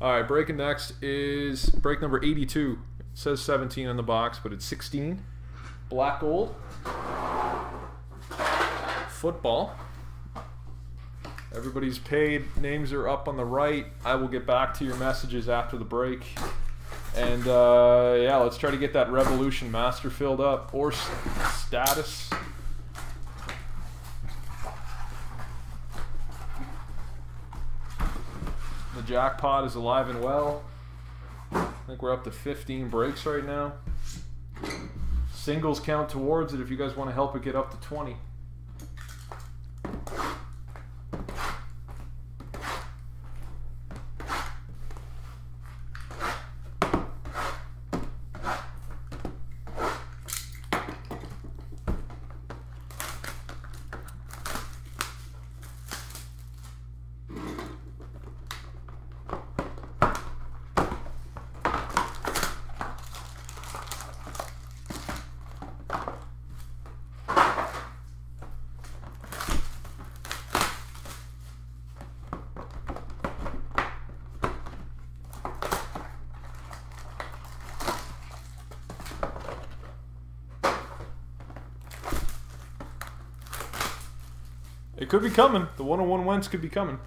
All right, breaking next is break number 82. It says 17 on the box, but it's 16. Black gold. Football. Everybody's paid. Names are up on the right. I will get back to your messages after the break. And yeah, let's try to get that Revolution Master filled up, or status. The jackpot is alive and well. I think we're up to 15 breaks right now. Singles count towards it if you guys want to help it get up to 20. It could be coming. The 101 Wentz could be coming.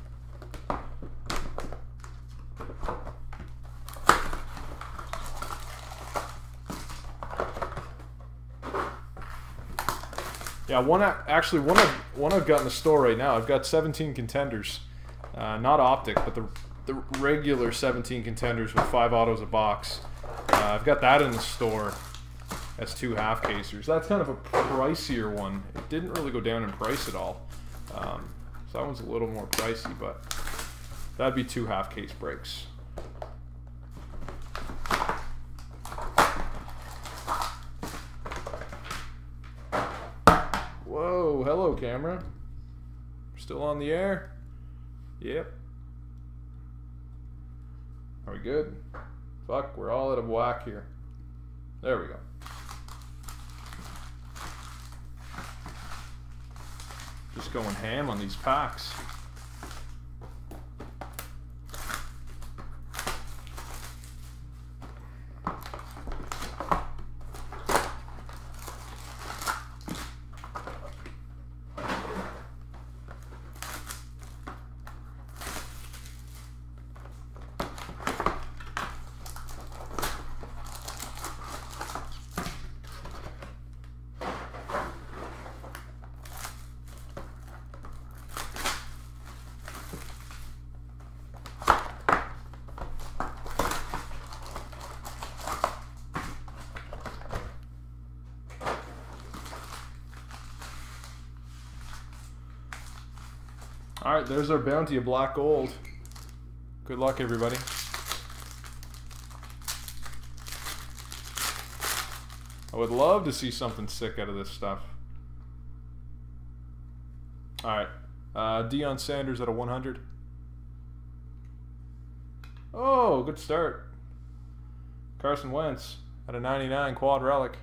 Yeah, one I've got in the store right now. I've got 17 contenders, not optic, but the regular 17 contenders with 5 autos a box. I've got that in the store. That's 2 half casers. That's kind of a pricier one. It didn't really go down in price at all. So that one's a little more pricey, but that'd be 2 half case breaks. Whoa, hello camera. Still on the air? Yep. Are we good? Fuck, we're all out of whack here. There we go. Just going ham on these packs. Alright, there's our bounty of black gold. Good luck, everybody. I would love to see something sick out of this stuff. Alright, Deion Sanders at a 100. Oh, good start. Carson Wentz at a 99 quad relic.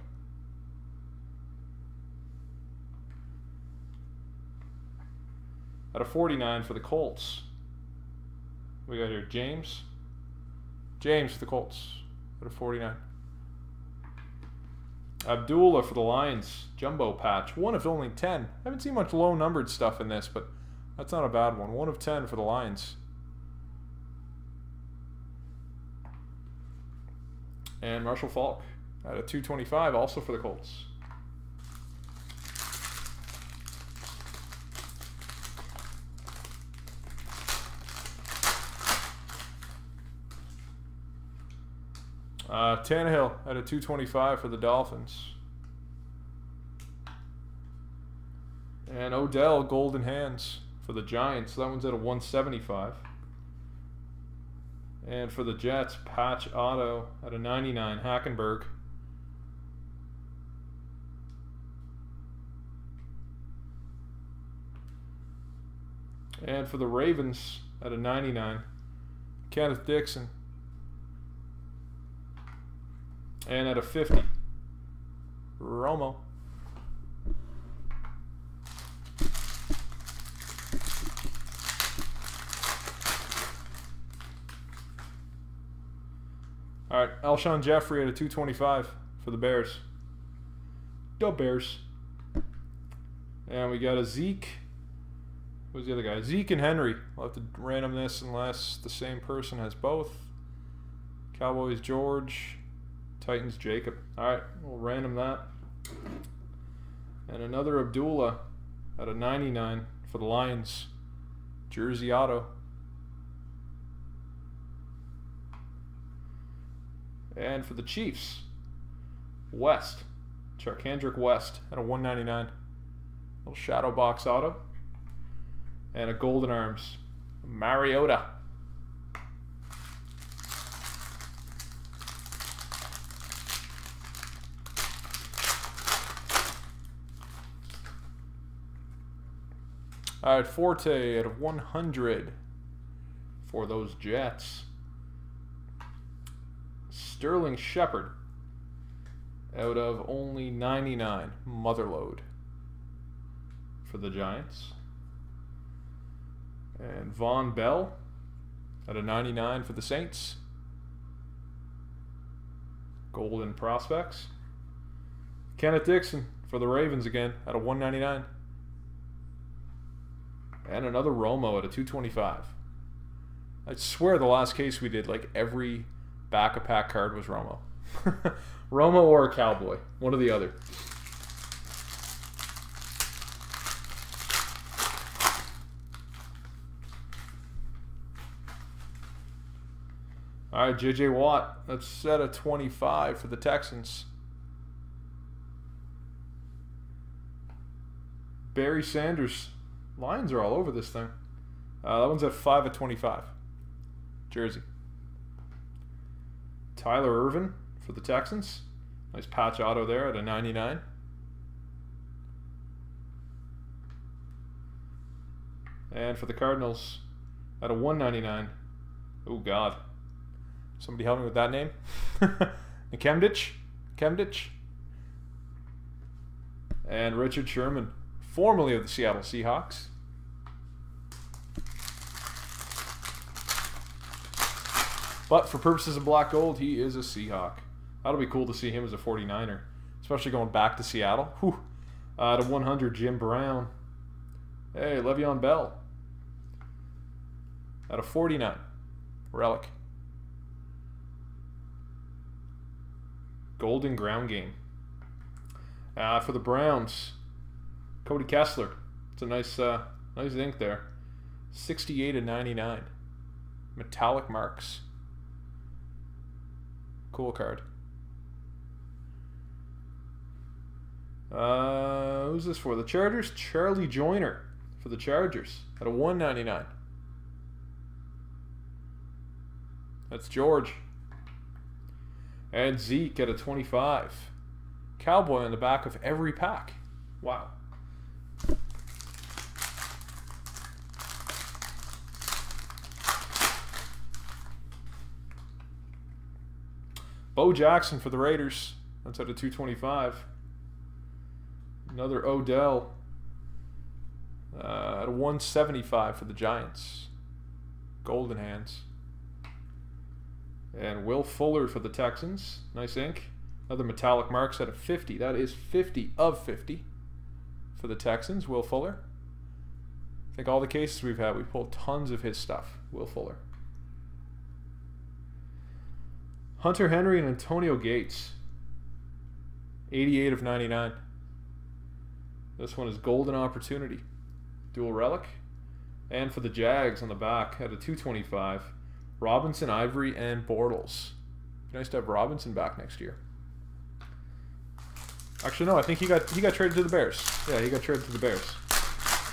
At a 49 for the Colts. We got here James. James for the Colts at a 49. Abdullah for the Lions. Jumbo patch. 1 of only 10. I haven't seen much low numbered stuff in this, but that's not a bad one. 1 of 10 for the Lions. And Marshall Faulk at a 225 also for the Colts. Tannehill at a 225 for the Dolphins. And Odell golden hands for the Giants. That one's at a 175. And for the Jets, patch auto at a 99, Hackenberg. And for the Ravens at a 99, Kenneth Dixon. And at a 50, Romo. All right, Alshon Jeffrey at a 225 for the Bears. The Bears. And we got a Zeke. Who's the other guy? Zeke and Henry. We'll have to random this unless the same person has both. Cowboys George. Titans Jacob. All right, we'll random that. And another Abdullah at a 99 for the Lions. Jersey auto. And for the Chiefs, West. Charkandrick West at a 199. Little shadow box auto. And a Golden Arms, Mariota. All right, Forte at 100 for those Jets. Sterling Shepard out of only 99, Motherload for the Giants. And Von Bell at a 99 for the Saints. Golden Prospects. Kenneth Dixon for the Ravens again at a 199. And another Romo at a 225. I swear the last case we did, like every back-a-pack card was Romo. Romo or a Cowboy. One or the other. All right, J.J. Watt. That's set at 25 for the Texans. Barry Sanders. Lions are all over this thing. That one's at 5 at 25. Jersey. Tyler Irvin for the Texans. Nice patch auto there at a 99. And for the Cardinals at a 199. Oh, God. Somebody help me with that name. Kemdich. And Richard Sherman, formerly of the Seattle Seahawks. But for purposes of black gold, he is a Seahawk. That'll be cool to see him as a 49er, especially going back to Seattle. Whew. To 100, Jim Brown. Hey, Le'Veon Bell. At a 49, Relic. Golden Ground Game. For the Browns, Cody Kessler. It's a nice ink there. 68 of 99. Metallic marks. Cool card. Who's this for? The Chargers? Charlie Joyner for the Chargers at a 199. That's George. And Zeke at a 25. Cowboy on the back of every pack. Wow. Bo Jackson for the Raiders. That's at a 225. Another Odell at a 175 for the Giants. Golden hands. And Will Fuller for the Texans. Nice ink. Another metallic marks at a 50. That is 50 of 50 for the Texans. Will Fuller. I think all the cases we've had, we've pulled tons of his stuff. Will Fuller. Hunter Henry and Antonio Gates. 88 of 99. This one is Golden Opportunity. Dual relic. And for the Jags on the back at a 225. Robinson, Ivory, and Bortles. Nice to have Robinson back next year. Actually, no, I think he got traded to the Bears. Yeah, he got traded to the Bears.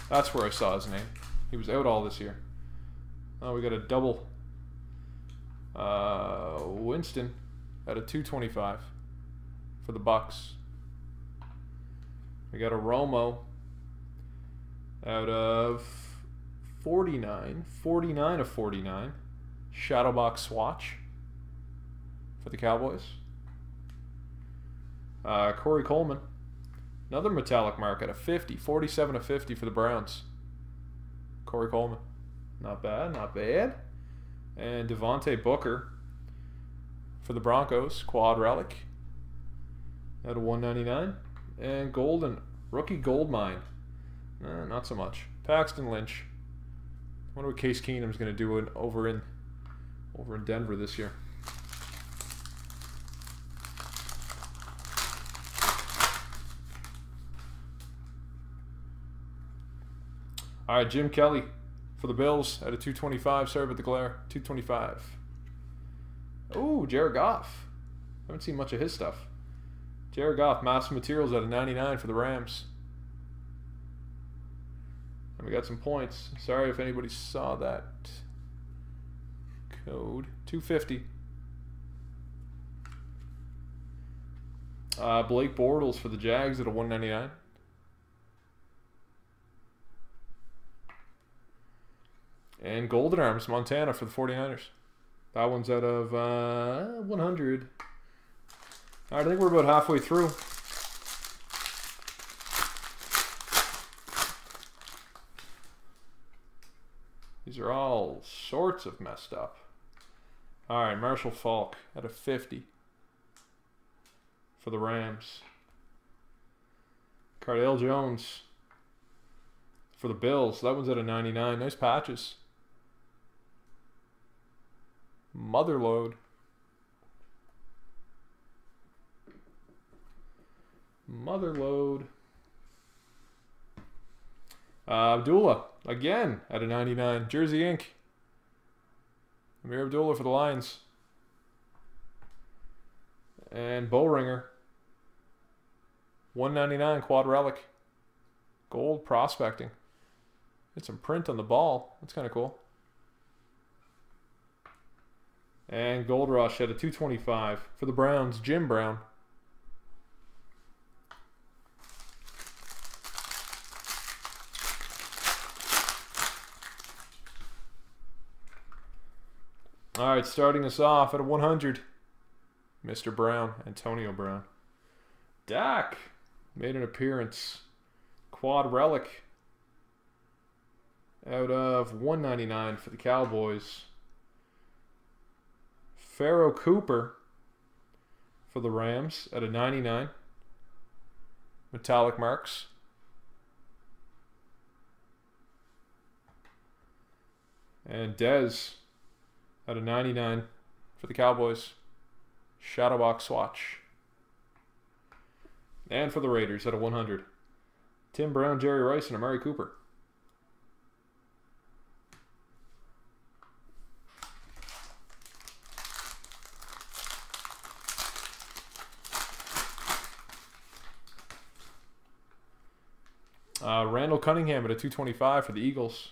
That's where I saw his name. He was out all this year. Oh, we got a double Winston at a 225 for the Bucks. We got a Romo out of 49 of 49. Shadowbox swatch for the Cowboys. Corey Coleman. Another metallic mark at a 50. 47 of 50 for the Browns. Corey Coleman. Not bad, not bad. And Devontae Booker for the Broncos. Quad relic out of 199. And golden rookie gold mine. Not so much. Paxton Lynch. I wonder what Case Keenum's going to do over in Denver this year. All right, Jim Kelly for the Bills at a 225. Sorry about the glare. 225. Oh, Jared Goff. Haven't seen much of his stuff. Jared Goff, Massive Materials at a 99 for the Rams. And we got some points. Sorry if anybody saw that code. 250. Blake Bortles for the Jags at a 199. And Golden Arms, Montana for the 49ers. That one's out of 100. All right, I think we're about halfway through. These are all sorts of messed up. All right, Marshall Faulk at a 50 for the Rams. Cardale Jones for the Bills. That one's at a 99. Nice patches. Motherload. Motherload. Abdullah again at a 99. Jersey Inc. Amir Abdullah for the Lions. And Bowringer. 199 quad relic. Gold prospecting. Get some print on the ball. That's kind of cool. And Gold Rush at a 225 for the Browns. Jim Brown. All right, starting us off at a 100. Mr. Brown, Antonio Brown. Dak made an appearance. Quad relic out of 199 for the Cowboys. Pharaoh Cooper for the Rams at a 99. Metallic marks. And Dez at a 99 for the Cowboys. Shadowbox swatch. And for the Raiders at a 100. Tim Brown, Jerry Rice, and Amari Cooper. Randall Cunningham at a 225 for the Eagles.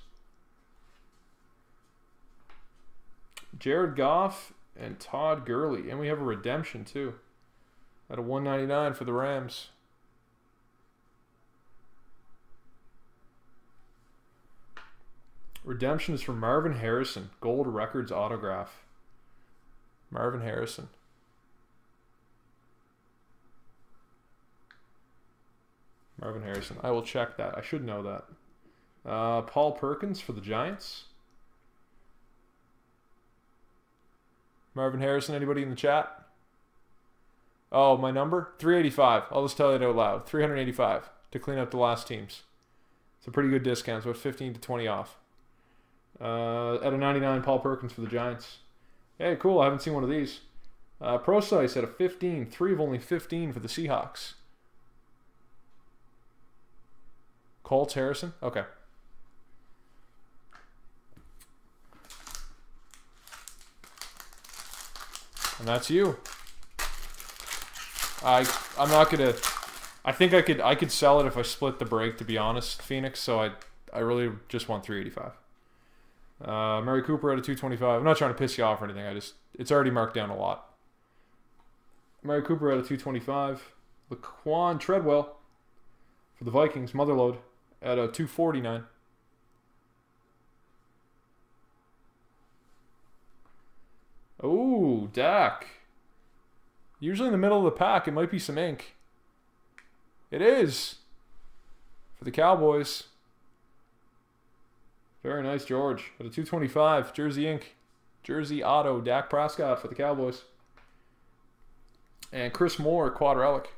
Jared Goff and Todd Gurley. And we have a redemption too. At a 199 for the Rams. Redemption is for Marvin Harrison. Gold Records autograph. Marvin Harrison. Marvin Harrison. I will check that. I should know that. Paul Perkins for the Giants. Marvin Harrison, anybody in the chat? Oh, my number? 385. I'll just tell it out loud. 385 to clean up the last teams. It's a pretty good discount. So it's 15 to 20 off. At a 99, Paul Perkins for the Giants. Hey, cool. I haven't seen one of these. ProSice at a 15. 3 of only 15 for the Seahawks. Colts Harrison? Okay. And that's you. I'm not gonna. I think I could sell it if I split the break, to be honest, Phoenix. So I really just want 385. Mary Cooper at a 225. I'm not trying to piss you off or anything. It's already marked down a lot. Mary Cooper at a 225. Laquan Treadwell for the Vikings. Motherload at a 249. Oh, Dak. Usually in the middle of the pack, it might be some ink. It is. For the Cowboys. Very nice, George. At a 225, Jersey ink. Jersey auto, Dak Prescott for the Cowboys. And Chris Moore, quad relic.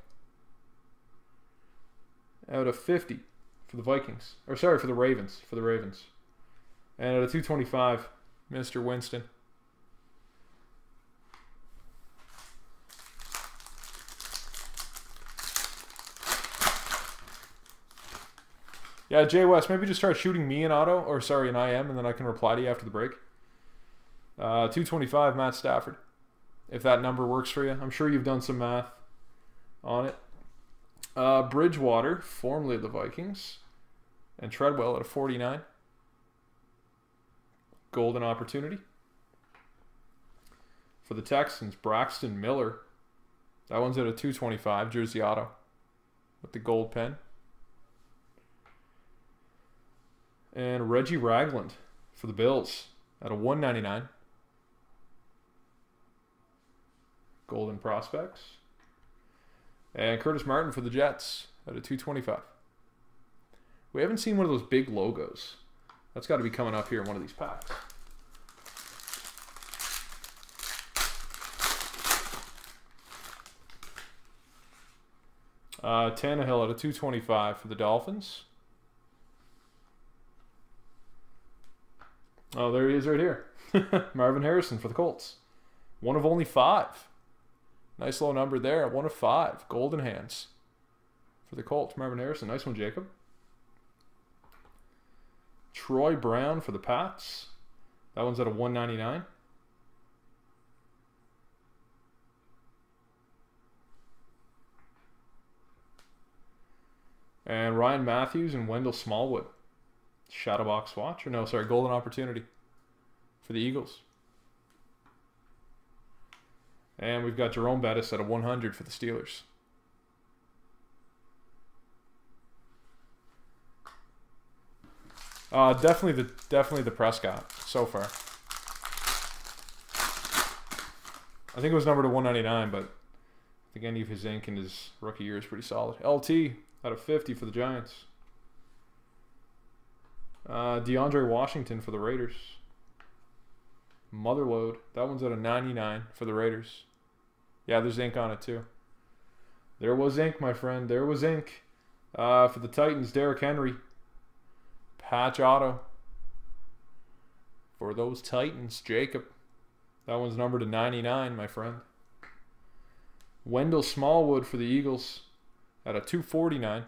Out of 50 for the Vikings. Or sorry, for the Ravens. For the Ravens. And out of 225, Mr. Winston. Yeah, Jay West, maybe just start shooting me an auto, or sorry, an IM, and then I can reply to you after the break. 225, Matt Stafford. If that number works for you. I'm sure you've done some math on it. Bridgewater, formerly of the Vikings. And Treadwell at a 49. Golden opportunity. For the Texans, Braxton Miller. That one's at a 225, jersey auto. With the gold pen. And Reggie Ragland for the Bills at a 199. Golden prospects. And Curtis Martin for the Jets at a 225. We haven't seen one of those big logos. That's got to be coming up here in one of these packs. Tannehill at a 225 for the Dolphins. Oh, there he is right here. Marvin Harrison for the Colts. One of only 5. Nice low number there. 1 of 5. Golden hands for the Colts. Marvin Harrison. Nice one, Jacob. Troy Brown for the Pats. That one's at a 199. And Ryan Matthews and Wendell Smallwood. Shadowbox watch, or no, sorry, golden opportunity for the Eagles. And we've got Jerome Bettis at a 100 for the Steelers. Definitely the Prescott so far. I think it was numbered to 199, but I think any of his ink in his rookie year is pretty solid. LT out of 50 for the Giants. DeAndre Washington for the Raiders. Motherload. That one's at a 99 for the Raiders. Yeah, there's ink on it too. There was ink, my friend. There was ink. For the Titans, Derrick Henry. Patch auto. For those Titans, Jacob. That one's numbered to 99, my friend. Wendell Smallwood for the Eagles at a 249.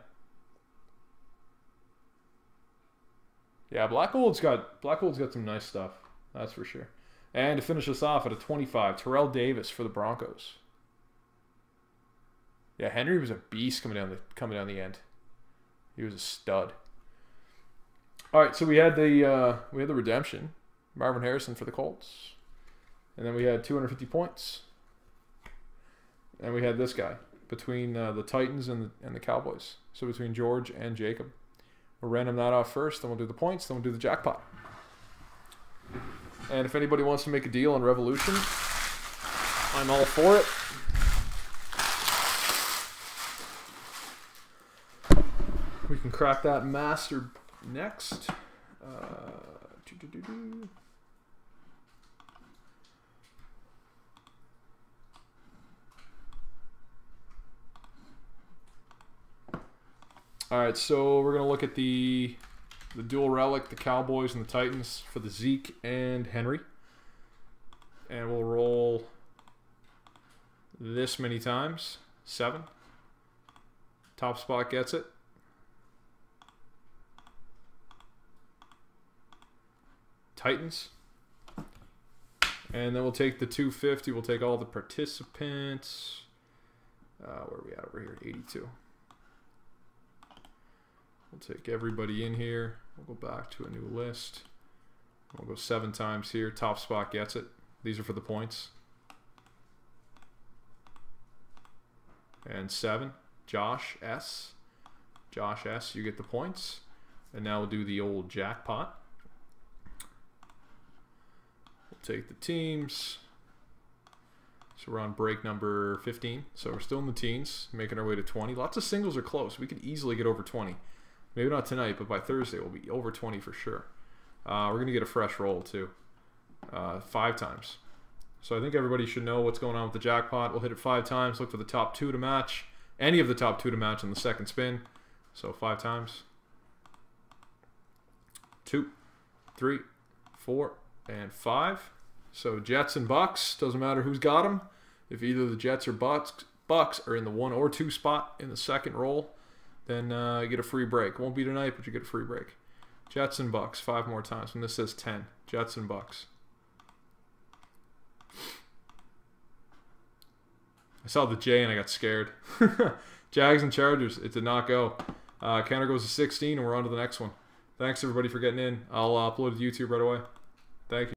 Yeah, Black Gold's got some nice stuff. That's for sure. And to finish us off at a 25, Terrell Davis for the Broncos. Yeah, Henry was a beast coming down the end. He was a stud. All right, so we had the redemption, Marvin Harrison for the Colts, and then we had 250 points, and we had this guy between the Titans and the Cowboys. So between George and Jacob. We'll random that off first, then we'll do the points, then we'll do the jackpot. And if anybody wants to make a deal on Revolution, I'm all for it. We can crack that master next. All right, so we're going to look at the dual relic, the Cowboys and the Titans for the Zeke and Henry. And we'll roll this many times. 7. Top spot gets it. Titans. And then we'll take the 250. We'll take all the participants. Where are we at over here? 82. We'll take everybody in here. We'll go back to a new list. We'll go 7 times here. Top spot gets it. These are for the points. And 7. Josh S. Josh S. You get the points. And now we'll do the old jackpot. We'll take the teams. So we're on break number 15. So we're still in the teens, making our way to 20. Lots of singles are close. We could easily get over 20. Maybe not tonight, but by Thursday we'll be over 20 for sure. We're going to get a fresh roll too. 5 times. So I think everybody should know what's going on with the jackpot. We'll hit it 5 times. Look for the top 2 to match. Any of the top 2 to match on the second spin. So 5 times. 2, 3, 4, and 5. So Jets and Bucks. Doesn't matter who's got them. If either the Jets or Bucks are in the 1 or 2 spot in the second roll, then you get a free break. Won't be tonight, but you get a free break. Jets and Bucks 5 more times. And this says 10. Jets and Bucks. I saw the J and I got scared. Jags and Chargers. It did not go. Counter goes to 16 and we're on to the next one. Thanks everybody for getting in. I'll upload to YouTube right away. Thank you.